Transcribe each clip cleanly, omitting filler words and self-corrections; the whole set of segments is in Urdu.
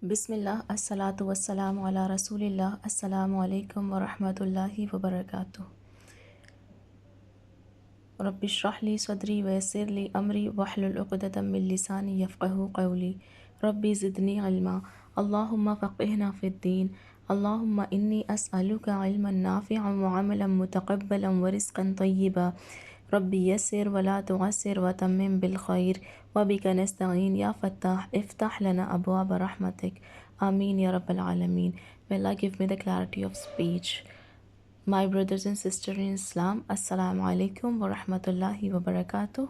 بسم اللہ الصلاۃ والسلام علی رسول اللہ السلام علیکم ورحمۃ اللہ وبرکاتہ۔ رب اشرح لی صدری ویسر لی امری واحلل عقدۃ من لسانی یفقہوا قولی رب زدنی علما اللہم فقہنا فی الدین اللہم انی اسألک علما نافعا وعملا متقبلا ورزقا طیبا رب یسر ولا تعسر وتمم بالخیر وبک نستعین یا فتاح افتح لنا ابواب رحمتک آمین یا رب العالمین۔ May Allah give me the clarity of speech. My brothers and sisters in Islam, Assalamu alaikum wa rahmatullahi wa barakatuh,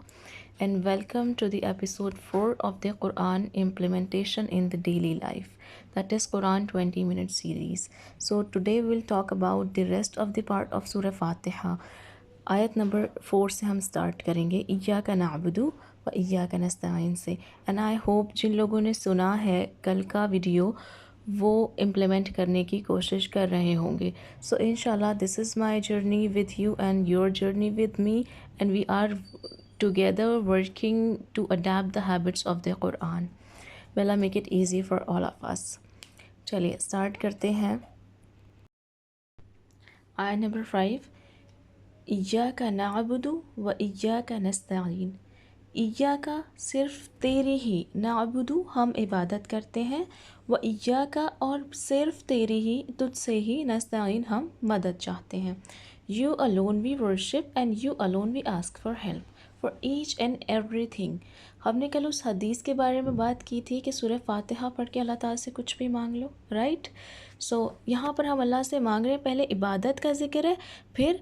and welcome to the episode 4 of the Quran implementation in the daily life. That is Quran 20-minute series. So today we'll talk about the rest of the part of Surah Fatiha. آیت نمبر 4 سے ہم سٹارٹ کریں گے، ایاک نعبد و ایاک نستعین سے، اینڈ آئی ہوپ جن لوگوں نے سنا ہے کل کا ویڈیو وہ امپلیمنٹ کرنے کی کوشش کر رہے ہوں گے۔ سو انشاءاللہ this is my journey with you and your journey with me, and we are together working to adapt the habits of the قرآن۔ may Allah make it easy for all of us۔ چلیے اسٹارٹ کرتے ہیں۔ آیت نمبر 5، ایاک نعبد و ایاک نستعین۔ ایاک صرف تیری ہی، نعبد ہم عبادت کرتے ہیں، و ایاک اور صرف تیری ہی، تجھ سے ہی، نستعین ہم مدد چاہتے ہیں۔ You alone we worship and you alone we ask for help for each and everything۔ ہم نے کل اس حدیث کے بارے میں بات کی تھی کہ سورہ فاتحہ پڑھ کے اللہ تعالیٰ سے کچھ بھی مانگ لو، رائٹ؟ سو یہاں پر ہم اللہ سے مانگ رہے ہیں، پہلے عبادت کا ذکر ہے، پھر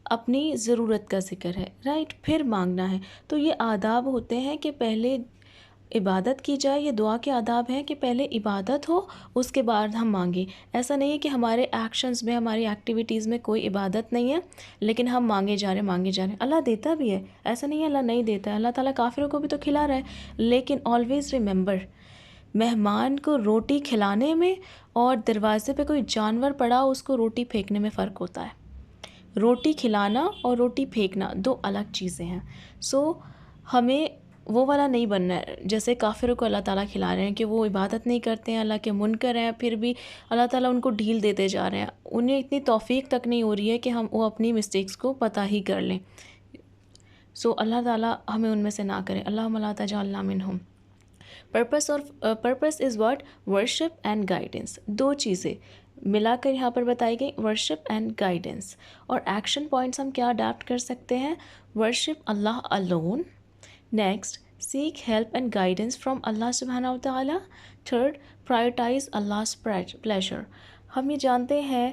اپنی ضرورت کا ذکر ہے، رائٹ؟ پھر مانگنا ہے۔ تو یہ آداب ہوتے ہیں کہ پہلے عبادت کی جائے، یہ دعا کے آداب ہیں کہ پہلے عبادت ہو اس کے بعد ہم مانگیں۔ ایسا نہیں ہے کہ ہمارے ایکشنز میں، ہماری ایکٹیویٹیز میں کوئی عبادت نہیں ہے لیکن ہم مانگے جا رہے ہیں۔ اللہ دیتا بھی ہے، ایسا نہیں ہے اللہ نہیں دیتا ہے، اللہ تعالیٰ کافروں کو بھی تو کھلا رہا ہے، لیکن آلویز ریممبر، مہمان کو روٹی کھلانے میں اور دروازے پہ کوئی جانور پڑا اس کو روٹی پھینکنے میں فرق ہوتا ہے۔ روٹی کھلانا اور روٹی پھینکنا دو الگ چیزیں ہیں۔ سو ہمیں وہ والا نہیں بننا ہے جیسے کافروں کو اللہ تعالیٰ کھلا رہے ہیں کہ وہ عبادت نہیں کرتے ہیں، اللہ کے منکر ہیں، پھر بھی اللہ تعالیٰ ان کو ڈھیل دیتے جا رہے ہیں، انہیں اتنی توفیق تک نہیں ہو رہی ہے کہ وہ اپنی مسٹیکس کو پتہ ہی کر لیں۔ سو اللہ تعالیٰ ہمیں ان میں سے نہ کرے، اللہم لا تجعلنا منہم۔ Purpose is what? Worship and guidance, دو چیزیں ملا کر یہاں پر بتائی گئی، ورشپ اینڈ گائیڈنس۔ اور ایکشن پوائنٹس ہم کیا اڈاپٹ کر سکتے ہیں؟ ورشپ اللہ alone، next seek help and guidance from اللہ سبحانہ و تعالیٰ، تھرڈ پرائرٹائز Allah's pleasure۔ ہم یہ جانتے ہیں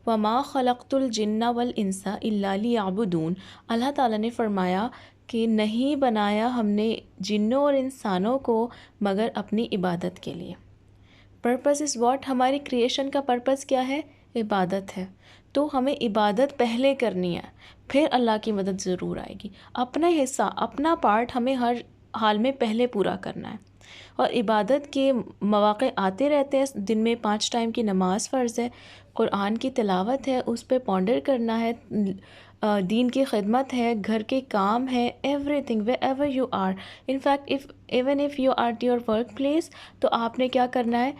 وما خلقت الجن والانس الا لیعبدون، اللہ تعالیٰ نے فرمایا کہ نہیں بنایا ہم نے جنوں اور انسانوں کو مگر اپنی عبادت کے لیے۔ Purpose is what? ہماری کریشن کا پرپس کیا ہے؟ عبادت ہے۔ تو ہمیں عبادت پہلے کرنی ہے، پھر اللہ کی مدد ضرور آئے گی۔ اپنا حصہ، اپنا پارٹ ہمیں ہر حال میں پہلے پورا کرنا ہے۔ اور عبادت کے مواقع آتے رہتے ہیں، دن میں 5 ٹائم کی نماز فرض ہے، قرآن کی تلاوت ہے، اس پہ پونڈر کرنا ہے، دین کی خدمت ہے، گھر کے کام ہے، everything wherever you are, in fact even if you are at your workplace, تو آپ نے کیا کرنا ہے؟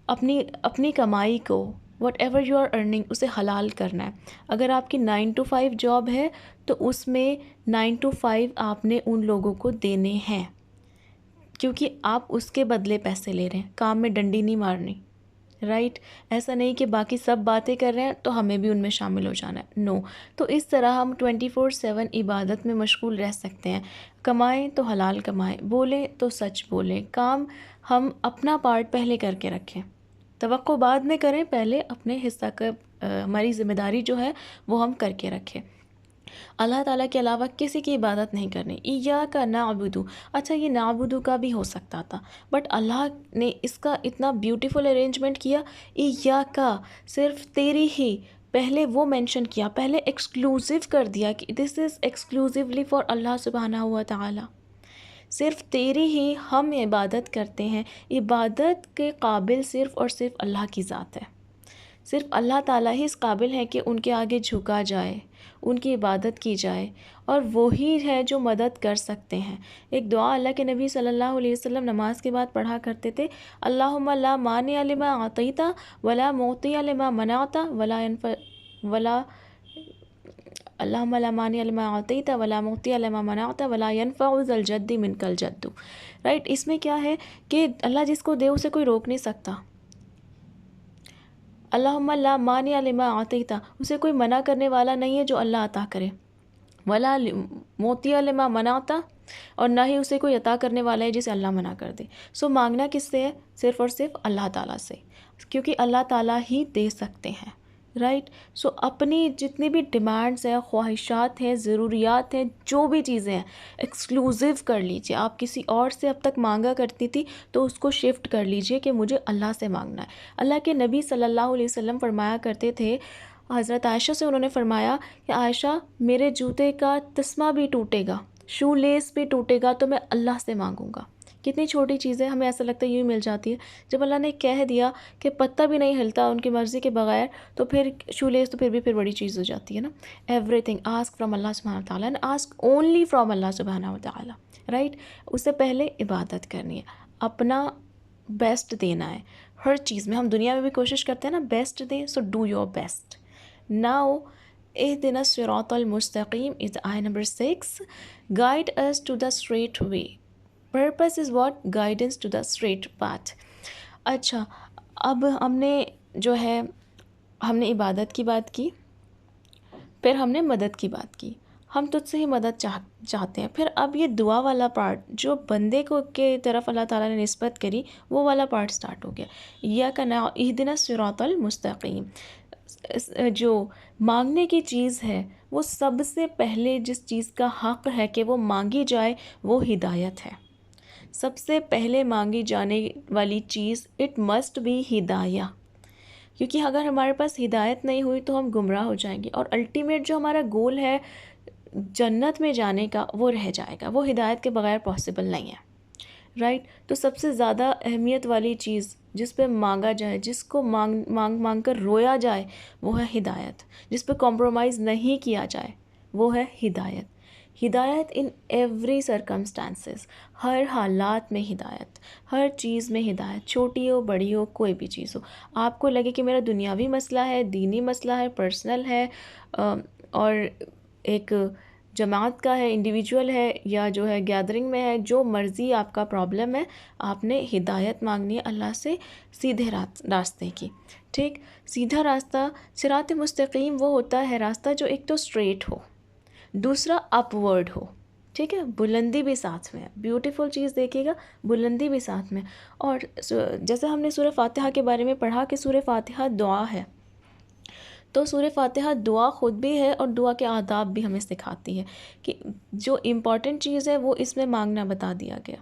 اپنی کمائی کو، whatever you are earning, اسے حلال کرنا ہے۔ اگر آپ کی 9 to 5 جاب ہے تو اس میں 9 to 5 آپ نے ان لوگوں کو دینے ہیں، کیونکہ آپ اس کے بدلے پیسے لے رہے ہیں، کام میں ڈنڈی نہیں مارنی، رائٹ؟ ایسا نہیں کہ باقی سب باتیں کر رہے ہیں تو ہمیں بھی ان میں شامل ہو جانا ہے، نو۔ تو اس طرح ہم 24/7 عبادت میں مشغول رہ سکتے ہیں، کمائیں تو حلال کمائیں، بولیں تو سچ بولیں، کام ہم اپنا پارٹ پہلے کر کے رکھیں، توقع بعد میں کریں، پہلے اپنے حصہ کا ہماری ذمہ داری جو ہے وہ ہم کر کے رکھیں۔ اللہ تعالیٰ کے علاوہ کسی کی عبادت نہیں کرنی۔ ایاک نعبد، اچھا یہ نعبد کا بھی ہو سکتا تھا، بٹ اللہ نے اس کا اتنا بیوٹیفل ارینجمنٹ کیا، ایاک صرف تیری ہی، پہلے وہ مینشن کیا، پہلے ایکسکلوسیو کر دیا کہ دس از ایکسکلوسیولی فار اللہ سبحانہ و تعالیٰ، صرف تیری ہی ہم عبادت کرتے ہیں، عبادت کے قابل صرف اور صرف اللہ کی ذات ہے۔ صرف اللہ تعالیٰ ہی اس قابل ہے کہ ان کے آگے جھکا جائے، ان کی عبادت کی جائے، اور وہی ہے جو مدد کر سکتے ہیں۔ ایک دعا اللہ کے نبی صلی اللہ علیہ وسلم نماز کے بعد پڑھا کرتے تھے، اللہم لا مانع لما اعطیت ولا معطی لما منعت ولا اللہم لا مانع لما اعطیت ولا معطی لما منعت ولا ينفع ذا الجد منک الجد۔ رائٹ، اس میں کیا ہے کہ اللہ جس کو دے اسے کوئی روک نہیں سکتا۔ اللہم لا مانع لما اعطیت، اسے کوئی منع کرنے والا نہیں ہے جو اللہ عطا کرے، ولا معطی لما منعت، اور نہ ہی اسے کوئی عطا کرنے والا ہے جسے اللہ منع کر دے۔ سو مانگنا کس سے ہے؟ صرف اور صرف اللہ تعالیٰ سے، کیونکہ اللہ تعالیٰ ہی دے سکتے ہیں۔ رائٹ، سو اپنی جتنی بھی ڈیمانڈس ہیں، خواہشات ہیں، ضروریات ہیں، جو بھی چیزیں ہیں ایکسکلوزیو کر لیجئے۔ آپ کسی اور سے اب تک مانگا کرتی تھی تو اس کو شفٹ کر لیجئے کہ مجھے اللہ سے مانگنا ہے۔ اللہ کے نبی صلی اللہ علیہ وسلم فرمایا کرتے تھے، حضرت عائشہ سے انہوں نے فرمایا کہ عائشہ میرے جوتے کا تسمہ بھی ٹوٹے گا، شو لیس بھی ٹوٹے گا تو میں اللہ سے مانگوں گا۔ کتنی چھوٹی چیزیں ہمیں ایسا لگتا ہے یوں ہی مل جاتی ہے، جب اللہ نے کہہ دیا کہ پتہ بھی نہیں ہلتا ان کی مرضی کے بغیر تو پھر شو لیس تو پھر بڑی چیز ہو جاتی ہے نا۔ ایوری تھنگ آسک فرام اللہ سبحانہ وتعالیٰ، اینڈ آسک اونلی فرام اللہ سبحانہ وتعالیٰ۔ رائٹ، اس سے پہلے عبادت کرنی ہے، اپنا بیسٹ دینا ہے ہر چیز میں۔ ہم دنیا میں بھی کوشش کرتے ہیں نا بیسٹ دیں، so do your best. Now اہدنا الصراط المستقیم از آیہ number 6، guide us to the straight way. Purpose is what? Guidance to the straight path. اچھا، اب ہم نے جو ہے ہم نے عبادت کی بات کی، پھر ہم نے مدد کی بات کی، ہم تجھ سے ہی مدد چاہتے ہیں۔ پھر اب یہ دعا والا پارٹ جو بندے کو کے طرف اللہ تعالیٰ نے نسبت کری، وہ والا پارٹ سٹارٹ ہو گیا۔ ایاک نعبد اہدنا الصراط المستقیم۔ جو مانگنے کی چیز ہے وہ سب سے پہلے جس چیز کا حق ہے کہ وہ مانگی جائے وہ ہدایت ہے۔ سب سے پہلے مانگی جانے والی چیز اٹ مسٹ بی ہدایہ، کیونکہ اگر ہمارے پاس ہدایت نہیں ہوئی تو ہم گمراہ ہو جائیں گے، اور الٹیمیٹ جو ہمارا گول ہے جنت میں جانے کا وہ رہ جائے گا، وہ ہدایت کے بغیر پاسبل نہیں ہے۔ رائٹ، تو سب سے زیادہ اہمیت والی چیز جس پہ مانگا جائے، جس کو مانگ کر رویا جائے، وہ ہے ہدایت۔ جس پہ کمپرومائز نہیں کیا جائے وہ ہے ہدایت۔ ہدایت ان ایوری سرکمسٹانسز، ہر حالات میں ہدایت، ہر چیز میں ہدایت، چھوٹی ہو بڑی ہو کوئی بھی چیز ہو۔ آپ کو لگے کہ میرا دنیاوی مسئلہ ہے، دینی مسئلہ ہے، پرسنل ہے، اور ایک جماعت کا ہے، انڈیویجول ہے، یا جو ہے گیدرنگ میں ہے، جو مرضی آپ کا پرابلم ہے، آپ نے ہدایت مانگنی ہے اللہ سے سیدھے راستے کی۔ ٹھیک، سیدھا راستہ صراط مستقیم وہ ہوتا ہے راستہ جو ایک تو اسٹریٹ ہو، دوسرا اپ ورڈ ہو، ٹھیک ہے، بلندی بھی ساتھ میں ہے، بیوٹیفل چیز دیکھیے گا، بلندی بھی ساتھ میں۔ اور جیسے ہم نے سورہ فاتحہ کے بارے میں پڑھا کہ سورہ فاتحہ دعا ہے، تو سورہ فاتحہ دعا خود بھی ہے اور دعا کے آداب بھی ہمیں سکھاتی ہے کہ جو امپورٹنٹ چیز ہے وہ اس میں مانگنا بتا دیا گیا۔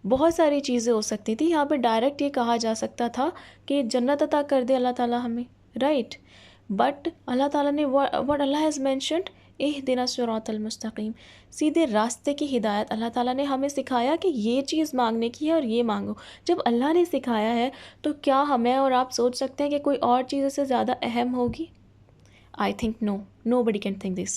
بہت ساری چیزیں ہو سکتی تھی، یہاں پہ ڈائریکٹ یہ کہا جا سکتا تھا کہ جنت عطا کر دے اللہ تعالیٰ ہمیں، رائٹ، بٹ اللہ تعالیٰ نے what اللہ has mentioned اہدنا الصراط المستقیم، سیدھے راستے کی ہدایت اللہ تعالیٰ نے ہمیں سکھایا کہ یہ چیز مانگنے کی ہے اور یہ مانگو۔ جب اللہ نے سکھایا ہے تو کیا ہمیں اور آپ سوچ سکتے ہیں کہ کوئی اور چیز اس سے زیادہ اہم ہوگی؟ I think nobody can think this،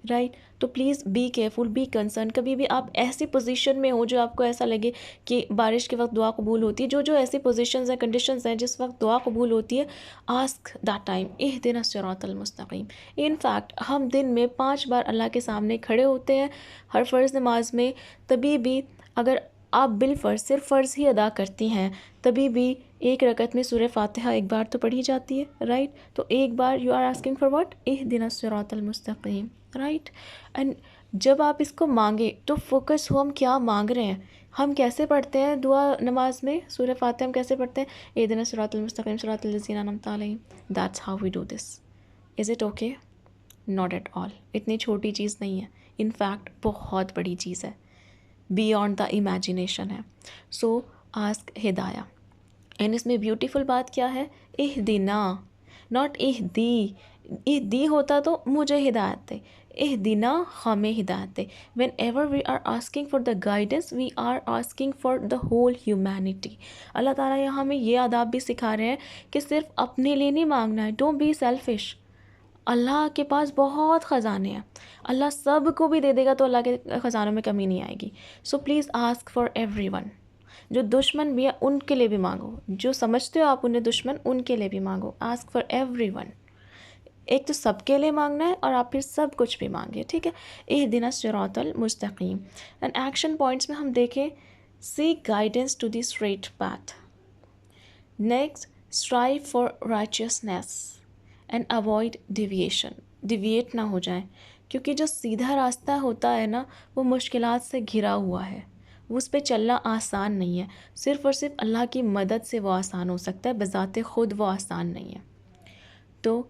right. تو please be careful, be concern. کبھی بھی آپ ایسی پوزیشن میں ہو جو آپ کو ایسا لگے کہ بارش کے وقت دعا قبول ہوتی ہے، جو ایسی پوزیشنز ہیں، کنڈیشنز ہیں جس وقت دعا قبول ہوتی ہے، آسک دیٹ ٹائم اہدنا الصراط المستقیم۔ ان فیکٹ ہم دن میں 5 بار اللہ کے سامنے کھڑے ہوتے ہیں ہر فرض نماز میں، تبھی بھی اگر آپ بالفرض صرف فرض ہی ادا کرتی ہیں تبھی بھی ایک رکعت میں سورہ فاتحہ ایک بار تو پڑھی جاتی ہے، رائٹ۔ تو ایک بار you are asking for what? اہدنا الصراط المستقیم، رائٹ۔ اینڈ جب آپ اس کو مانگے تو فوکس ہو ہم کیا مانگ رہے ہیں۔ ہم کیسے پڑھتے ہیں دعا نماز میں سورہ فاتحہ ہم کیسے پڑھتے ہیں؟ اہدنا الصراط المستقیم صراط الذین انعمت علیہم، that's how we do this. Is it okay? Not at all, اتنی چھوٹی چیز نہیں ہے، ان فیکٹ بہت بڑی چیز ہے، بیونڈ دا امیجینیشن ہے۔ سو آسک ہدایہ، اینڈ اس میں بیوٹیفل بات کیا ہے؟ اہدنا، ناٹ اہدی۔ اہدی ہوتا تو مجھے ہدایت دے، اہدنا ہمیں ہدایت دے. Whenever we are asking for the guidance we are asking for the whole humanity. اللہ تعالیٰ یہاں ہمیں یہ آداب بھی سکھا رہے ہیں کہ صرف اپنے لیے نہیں مانگنا ہے. Don't be selfish. اللہ کے پاس بہت خزانے ہیں, اللہ سب کو بھی دے دے گا, تو اللہ کے خزانوں میں کمی نہیں آئے گی. So please ask for every one. جو دشمن بھی ہے ان کے لیے بھی مانگو, جو سمجھتے ہو آپ انہیں دشمن, ان کے لیے بھی مانگو. Ask for every one. ایک تو سب کے لیے مانگنا ہے اور آپ پھر سب کچھ بھی مانگے, ٹھیک ہے. اہدنا الصراط المستقیم. اینڈ ایکشن پوائنٹس میں ہم دیکھیں, seek guidance to the straight path. Next, strive for righteousness and avoid deviation. Deviate نہ ہو جائیں, کیونکہ جو سیدھا راستہ ہوتا ہے نا وہ مشکلات سے گھرا ہوا ہے, اس پہ چلنا آسان نہیں ہے. صرف اور صرف اللہ کی مدد سے وہ آسان ہو سکتا ہے, بذات خود وہ آسان نہیں ہے. تو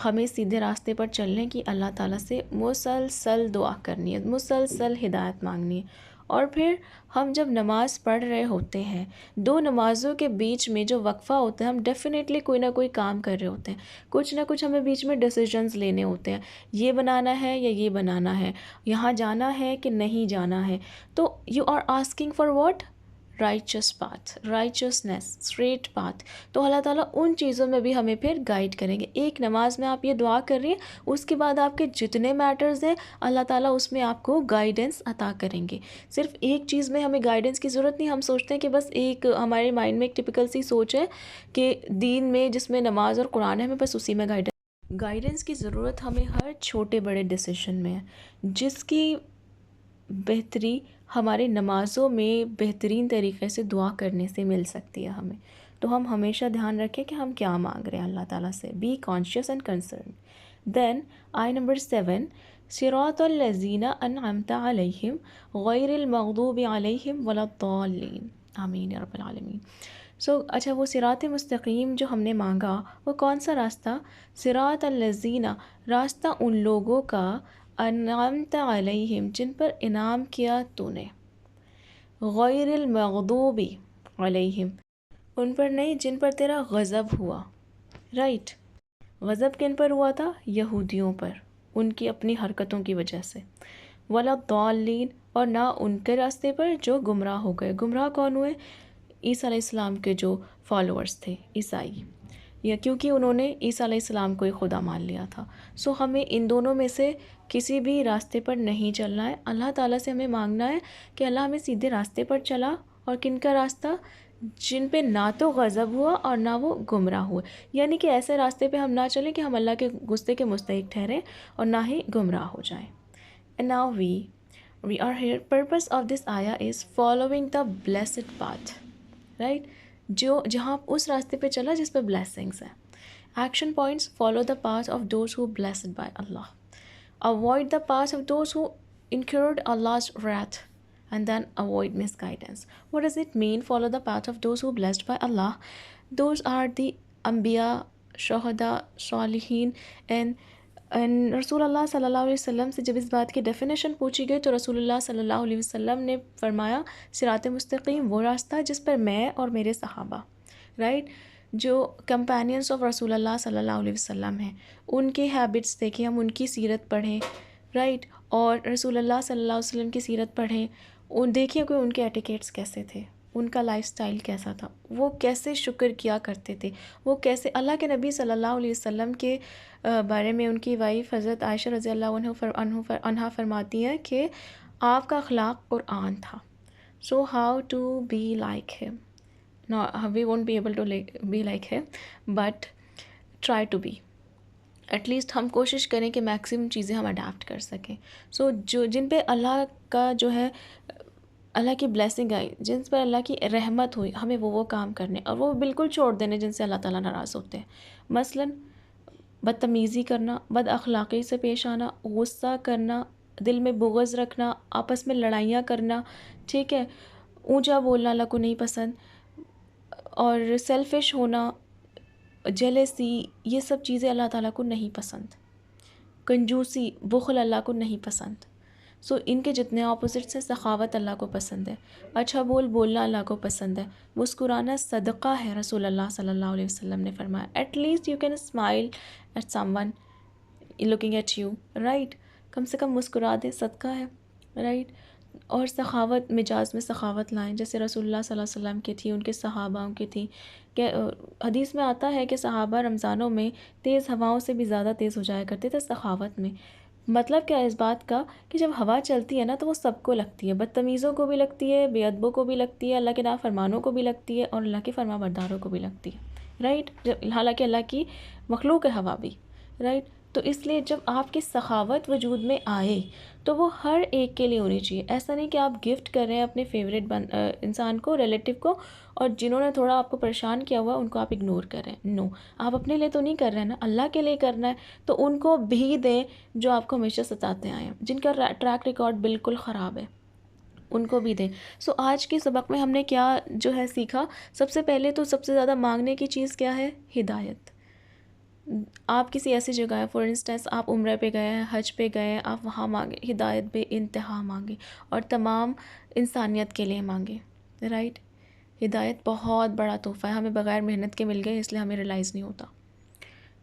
ہمیں سیدھے راستے پر چلنے کی اللہ تعالیٰ سے مسلسل دعا کرنی ہے, مسلسل ہدایت مانگنی ہے. اور پھر ہم جب نماز پڑھ رہے ہوتے ہیں, دو نمازوں کے بیچ میں جو وقفہ ہوتا ہے, ہم ڈیفینیٹلی کوئی نہ کوئی کام کر رہے ہوتے ہیں, کچھ نہ کچھ ہمیں بیچ میں ڈیسیجنز لینے ہوتے ہیں, یہ بنانا ہے یا یہ بنانا ہے, یہاں جانا ہے کہ نہیں جانا ہے. تو you are asking for what? Righteous path, righteousness, straight path. تو اللہ تعالیٰ ان چیزوں میں بھی ہمیں پھر گائیڈ کریں گے. ایک نماز میں آپ یہ دعا کر رہی ہیں, اس کے بعد آپ کے جتنے میٹرز ہیں اللہ تعالیٰ اس میں آپ کو گائیڈنس عطا کریں گے. صرف ایک چیز میں ہمیں گائیڈنس کی ضرورت نہیں. ہم سوچتے ہیں کہ بس ایک ہمارے مائنڈ میں ایک ٹپیکل سی سوچ ہے کہ دین میں جس میں نماز اور قرآن ہے, ہمیں بس اسی میں گائیڈنس کی ضرورت ہمیں ہر چھوٹے بڑے ڈیسیشن میں ہے, جس کی بہتری ہمارے نمازوں میں بہترین طریقے سے دعا کرنے سے مل سکتی ہے ہمیں. تو ہم ہمیشہ دھیان رکھیں کہ ہم کیا مانگ رہے ہیں اللہ تعالیٰ سے. Be conscious and concern. Then آئی نمبر 7, صراط الذین انعمت علیہم غیر المغضوب علیہم ولا الضالین. آمین یا رب العالمین. اچھا, وہ صراط مستقیم جو ہم نے مانگا وہ کون سا راستہ؟ صراط الذین, راستہ ان لوگوں کا, انعمت علیہم, جن پر انعام کیا تو نے, غیر المغضوب علیہم, ان پر نہیں جن پر تیرا غضب ہوا. رائٹ, غضب کن پر ہوا تھا؟ یہودیوں پر, ان کی اپنی حرکتوں کی وجہ سے. ولا الضالین, اور نہ ان کے راستے پر جو گمراہ ہو گئے. گمراہ کون ہوئے؟ عیسیٰ علیہ السلام کے جو فالوورز تھے, عیسائی, یا کیونکہ انہوں نے عیسیٰ علیہ السلام کو ہی خدا مان لیا تھا. سو ہمیں ان دونوں میں سے کسی بھی راستے پر نہیں چلنا ہے. اللہ تعالیٰ سے ہمیں مانگنا ہے کہ اللہ ہمیں سیدھے راستے پر چلا. اور کن کا راستہ؟ جن پہ نہ تو غضب ہوا اور نہ وہ گمراہ ہوئے. یعنی کہ ایسے راستے پہ ہم نہ چلیں کہ ہم اللہ کے غصے کے مستحق ٹھہریں اور نہ ہی گمراہ ہو جائیں. And now we are here. Purpose of this ayah is following the blessed path. Right? جہاں اس راستے پہ چلا جس پہ بلیسنگس ہیں. Action points: follow the path of those who blessed by Allah, avoid the path of those who incurred Allah's wrath, and then avoid misguidance. What does it mean, follow the path of those who are blessed by Allah? Those are the Anbiya, Shuhada, Salihin, and رسول اللہ صلی اللہ علیہ وسلم سے جب اس بات کی ڈیفینیشن پوچھی گئی تو رسول اللہ صلی اللہ علیہ وسلم نے فرمایا صراط مستقیم وہ راستہ جس پر میں اور میرے صحابہ, رائٹ, جو کمپینینس آف رسول اللہ صلی اللہ علیہ وسلم ہیں, ان کے ہیبٹس دیکھیں, ہم ان کی سیرت پڑھیں, رائٹ, اور رسول اللہ صلی اللہ علیہ وسلم کی سیرت پڑھیں, دیکھیں کہ ان کے ایٹیکیٹس کیسے تھے, ان کا لائف سٹائل کیسا تھا, وہ کیسے شکر کیا کرتے تھے, وہ کیسے اللہ کے نبی صلی اللہ علیہ وسلم کے بارے میں ان کی وائف حضرت عائشہ رضی اللہ عنہا فرماتی ہیں کہ آپ کا اخلاق قرآن تھا. So how to be like him. No, we won't be able to be like him, but try to be. At least ہم کوشش کریں کہ میکسیمم چیزیں ہم اڈیپٹ کر سکیں. سو جن پہ اللہ کا جو ہے اللہ کی بلیسنگ آئی, جن پر اللہ کی رحمت ہوئی, ہمیں وہ کام کرنے اور وہ بالکل چھوڑ دینے جن سے اللہ تعالیٰ ناراض ہوتے ہیں. مثلاً بدتمیزی کرنا, بد اخلاقی سے پیش آنا, غصہ کرنا, دل میں بغض رکھنا, آپس میں لڑائیاں کرنا, ٹھیک ہے, اونچا بولنا اللہ کو نہیں پسند, اور سیلفش ہونا, جیلسی, یہ سب چیزیں اللہ تعالیٰ کو نہیں پسند. کنجوسی, بخل اللہ کو نہیں پسند. سو ان کے جتنے اپوزٹس ہیں, سخاوت اللہ کو پسند ہے, اچھا بولنا اللہ کو پسند ہے, مسکرانا صدقہ ہے, رسول اللہ صلی اللہ علیہ وسلم نے فرمایا. At least you can smile at someone looking at you, right. کم سے کم مسکرا دیں، صدقہ ہے، رائٹ. اور سخاوت، مجاز میں سخاوت لائیں، جیسے رسول اللہ صلی اللہ علیہ وسلم کی تھی، ان کے صحابہ کی تھی کہ حدیث میں آتا ہے کہ صحابہ رمضانوں میں تیز ہواؤں سے بھی زیادہ تیز ہو جایا کرتے تھے سخاوت میں. مطلب کیا ہے اس بات کا کہ جب ہوا چلتی ہے نا تو وہ سب کو لگتی ہے، بدتمیزوں کو بھی لگتی ہے، بے ادبوں کو بھی لگتی ہے، اللہ کے نافرمانوں کو بھی لگتی ہے، اور اللہ کے فرما برداروں کو بھی لگتی ہے، رائٹ. حالانکہ اللہ کی مخلوق ہے ہوا بھی، رائٹ. تو اس لیے جب آپ کی سخاوت وجود میں آئے تو وہ ہر ایک کے لیے ہونی چاہیے. ایسا نہیں کہ آپ گفٹ کر رہے ہیں اپنے فیوریٹ انسان کو، ریلیٹیو کو، اور جنہوں نے تھوڑا آپ کو پریشان کیا ہوا ان کو آپ اگنور کر رہے ہیں. نو، آپ اپنے لیے تو نہیں کر رہے ہیں نا، اللہ کے لیے کرنا ہے. تو ان کو بھی دیں جو آپ کو ہمیشہ ستاتے آئے ہیں، جن کا ٹریک ریکارڈ بالکل خراب ہے، ان کو بھی دیں. سو آج کے سبق میں ہم نے کیا جو ہے سیکھا، سب سے پہلے تو سب سے زیادہ مانگنے کی چیز کیا ہے؟ ہدایت. آپ کسی ایسی جگہ ہے، فار انسٹنس آپ عمرہ پہ گئے ہیں، حج پہ گئے ہیں، آپ وہاں مانگیں ہدایت، بے انتہا مانگیں، اور تمام انسانیت کے لیے مانگیں، رائٹ. ہدایت بہت بڑا تحفہ ہے، ہمیں بغیر محنت کے مل گئے، اس لیے ہمیں ریلائز نہیں ہوتا.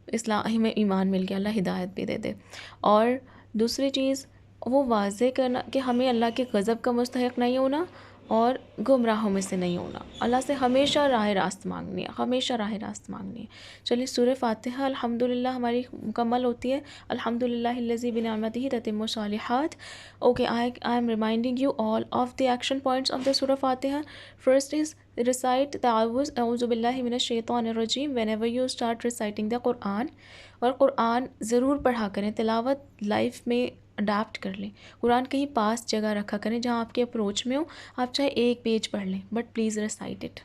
اسلام میں ایمان مل گیا، اللہ ہدایت بھی دے دے. اور دوسری چیز وہ واضح کرنا کہ ہمیں اللہ کے غضب کا مستحق نہیں ہونا اور گمراہوں میں سے نہیں ہونا. اللہ سے ہمیشہ راہ راست مانگنی ہے، ہمیشہ راہ راست مانگنی ہے. چلیے سورہ فاتحہ الحمدللہ ہماری مکمل ہوتی ہے. الحمدللہ الذی بنعمتہ تتم الصالحات. Okay, I am reminding you all of the action points of the Surah Fatiha. First is recite ta'awuz اعوذ باللہ من الشیطان الرجیم whenever you start reciting the Quran. اور قرآن ضرور پڑھا کریں، تلاوت لائف میں اڈاپٹ کر لیں. قرآن کہیں پاس جگہ رکھا کریں جہاں آپ کے اپروچ میں ہو، آپ چاہے ایک پیج پڑھ لیں but please recite it.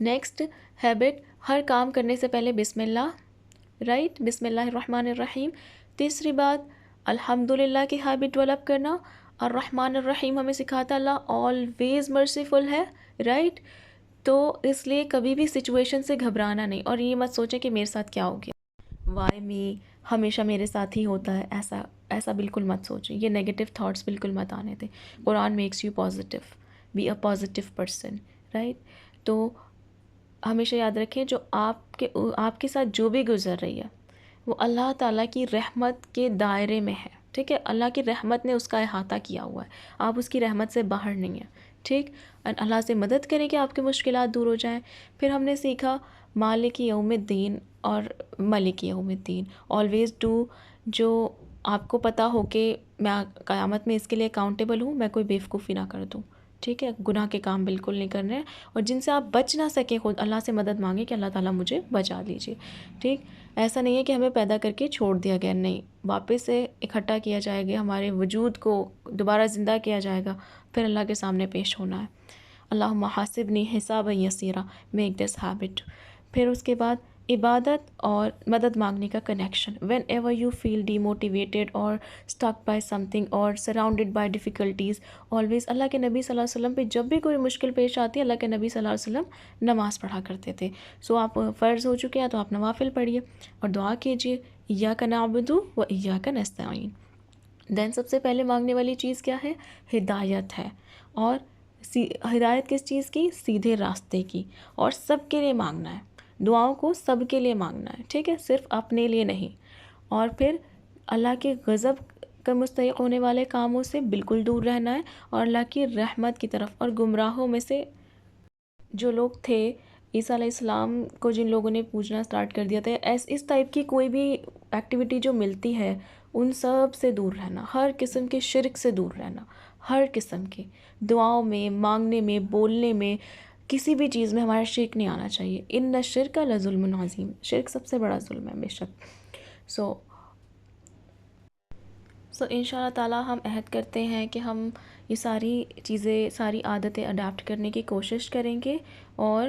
Next habit, ہر کام کرنے سے پہلے بسم اللہ، رائٹ، بسم اللہ الرحمن الرحیم. تیسری بات، الحمدللہ کی ہیبٹ ڈیولپ کرنا. الرحمن الرحیم ہمیں سکھاتا اللہ آلویز مرسیفل ہے، رائٹ. تو اس لیے کبھی بھی سچویشن سے گھبرانا نہیں، اور یہ مت سوچیں کہ میرے ساتھ کیا ہو گیا، وائی می، ہمیشہ میرے ساتھ ہی ہوتا ہے، ایسا بالکل مت سوچیں. یہ نیگیٹو تھاٹس بالکل مت آنے دیں. قرآن makes you positive, be a positive person, right. تو ہمیشہ یاد رکھیں جو آپ کے ساتھ جو بھی گزر رہی ہے وہ اللہ تعالیٰ کی رحمت کے دائرے میں ہے، ٹھیک ہے. اللہ کی رحمت نے اس کا احاطہ کیا ہوا ہے، آپ اس کی رحمت سے باہر نہیں ہیں، ٹھیک. اللہ سے مدد کریں کہ آپ کے مشکلات دور ہو جائیں. پھر ہم نے سیکھا مالک یوم الدین اور ملک یوم الدین. آلویز ڈو جو آپ کو پتہ ہو کہ میں قیامت میں اس کے لیے اکاؤنٹیبل ہوں، میں کوئی بیوقوفی نہ کر دوں، ٹھیک ہے. گناہ کے کام بالکل نہیں کرنے ہیں، اور جن سے آپ بچ نہ سکیں خود اللہ سے مدد مانگیں کہ اللہ تعالیٰ مجھے بچا لیجیے، ٹھیک. ایسا نہیں ہے کہ ہمیں پیدا کر کے چھوڑ دیا گیا، نہیں، واپس سے اکٹھا کیا جائے گا، ہمارے وجود کو دوبارہ زندہ کیا جائے گا، پھر اللہ کے سامنے پیش ہونا ہے. اللہم حاسبنی حسابا یسیرا، میک دس ہیبٹ. پھر اس کے بعد عبادت اور مدد مانگنے کا connection. Whenever you feel demotivated اور اسٹک بائی سم تھنگ اور سراؤنڈیڈ بائی ڈیفیکلٹیز، آلویز اللہ کے نبی صلی اللہ علیہ وسلم پہ جب بھی کوئی مشکل پیش آتی ہے، اللہ کے نبی صلی اللہ علیہ وسلم نماز پڑھا کرتے تھے. سو آپ فرض ہو چکے ہیں تو آپ نوافل پڑھیے اور دعا کیجیے، ایاک نعبد و ایاک نستعین. دین سب سے پہلے مانگنے والی چیز کیا ہے؟ ہدایت ہے. اور ہدایت کس چیز کی؟ سیدھے راستے کی. اور سب کے لیے مانگنا ہے، دعاؤں کو سب کے لیے مانگنا ہے، ٹھیک ہے، صرف اپنے لیے نہیں. اور پھر اللہ کے غضب کا مستحق ہونے والے کاموں سے بالکل دور رہنا ہے، اور اللہ کی رحمت کی طرف. اور گمراہوں میں سے جو لوگ تھے، عیسیٰ علیہ السلام کو جن لوگوں نے پوجنا سٹارٹ کر دیا تھا، اس ٹائپ کی کوئی بھی ایکٹیویٹی جو ملتی ہے ان سب سے دور رہنا، ہر قسم کے شرک سے دور رہنا، ہر قسم کے دعاؤں میں، مانگنے میں، بولنے میں، کسی بھی چیز میں ہمارا شرک نہیں آنا چاہیے. ان الشرک لظلم عظیم، شرک سب سے بڑا ظلم ہے بے شک. سو ان شاء اللہ تعالیٰ ہم عہد کرتے ہیں کہ ہم یہ ساری چیزیں، ساری عادتیں اڈاپٹ کرنے کی کوشش کریں گے، اور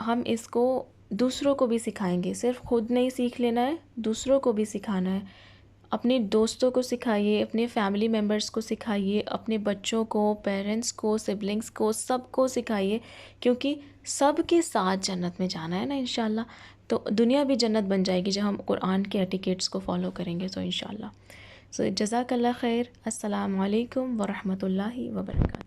ہم اس کو دوسروں کو بھی سکھائیں گے. صرف خود نہیں سیکھ لینا ہے، دوسروں کو بھی سکھانا ہے. اپنے دوستوں کو سکھائیے، اپنے فیملی ممبرس کو سکھائیے، اپنے بچوں کو، پیرنٹس کو، سبلنگس کو، سب کو سکھائیے، کیونکہ سب کے ساتھ جنت میں جانا ہے نا انشاءاللہ. تو دنیا بھی جنت بن جائے گی جب ہم قرآن کے ایٹیکیٹس کو فالو کریں گے تو انشاءاللہ. سو جزاک اللہ خیر. السلام علیکم ورحمۃ اللہ وبرکاتہ.